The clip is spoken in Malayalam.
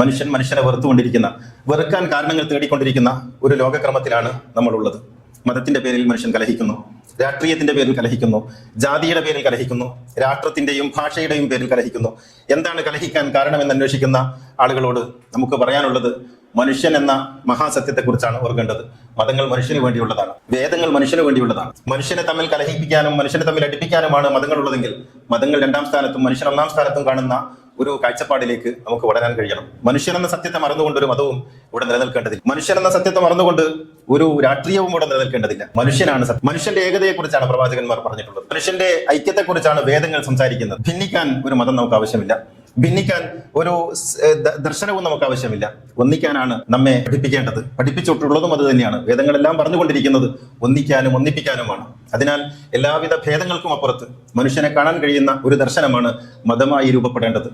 മനുഷ്യൻ മനുഷ്യനെ വെറുത്തുകൊണ്ടിരിക്കുന്ന, വെറുക്കാൻ കാരണങ്ങൾ തേടിക്കൊണ്ടിരിക്കുന്ന ഒരു ലോകക്രമത്തിലാണ് നമ്മളുള്ളത്. മതത്തിന്റെ പേരിൽ മനുഷ്യൻ കലഹിക്കുന്നു, രാഷ്ട്രീയത്തിന്റെ പേരിൽ കലഹിക്കുന്നു, ജാതിയുടെ പേരിൽ കലഹിക്കുന്നു, രാഷ്ട്രത്തിന്റെയും ഭാഷയുടെയും പേരിൽ കലഹിക്കുന്നു. എന്താണ് കലഹിക്കാൻ കാരണമെന്ന് അന്വേഷിക്കുന്ന ആളുകളോട് നമുക്ക് പറയാനുള്ളത്, മനുഷ്യൻ എന്ന മഹാസത്യത്തെക്കുറിച്ചാണ് ഓർക്കേണ്ടത്. മതങ്ങൾ മനുഷ്യന് വേണ്ടിയുള്ളതാണ്, വേദങ്ങൾ മനുഷ്യന് വേണ്ടിയുള്ളതാണ്. മനുഷ്യനെ തമ്മിൽ കലഹിപ്പിക്കാനും മനുഷ്യനെ തമ്മിൽ അടുപ്പിക്കാനുമാണ് മതങ്ങൾ ഉള്ളതെങ്കിൽ മതങ്ങൾ 2ാം സ്ഥാനത്തും മനുഷ്യൻ 1ാം സ്ഥാനത്തും കാണുന്ന ഒരു കാഴ്ചപ്പാടിലേക്ക് നമുക്ക് വളരാൻ കഴിയണം. മനുഷ്യൻ എന്ന സത്യത്തെ മറന്നുകൊണ്ട് ഒരു മതവും ഇവിടെ നിലനിൽക്കേണ്ടതില്ല. മനുഷ്യൻ എന്ന സത്യത്തെ മറന്നുകൊണ്ട് ഒരു രാഷ്ട്രീയവും ഇവിടെ നിലനിൽക്കേണ്ടതില്ല. മനുഷ്യനാണ് സത്യം. മനുഷ്യന്റെ ഏകതയെക്കുറിച്ചാണ് പ്രവാചകന്മാർ പറഞ്ഞിട്ടുള്ളത്. മനുഷ്യന്റെ ഐക്യത്തെക്കുറിച്ചാണ് വേദങ്ങൾ സംസാരിക്കുന്നത്. ഭിന്നിക്കാൻ ഒരു മതം നമുക്ക് ആവശ്യമില്ല, ഭിന്നിക്കാൻ ഒരു ദർശനവും നമുക്ക് ആവശ്യമില്ല. ഒന്നിക്കാനാണ് നമ്മെ പഠിപ്പിക്കേണ്ടത്. പഠിപ്പിച്ചിട്ടുള്ളതും അത് തന്നെയാണ്. വേദങ്ങളെല്ലാം പറഞ്ഞുകൊണ്ടിരിക്കുന്നത് ഒന്നിക്കാനും ഒന്നിപ്പിക്കാനുമാണ്. അതിനാൽ എല്ലാവിധ ഭേദങ്ങൾക്കും അപ്പുറത്ത് മനുഷ്യനെ കാണാൻ കഴിയുന്ന ഒരു ദർശനമാണ് മതമായി രൂപപ്പെടേണ്ടത്.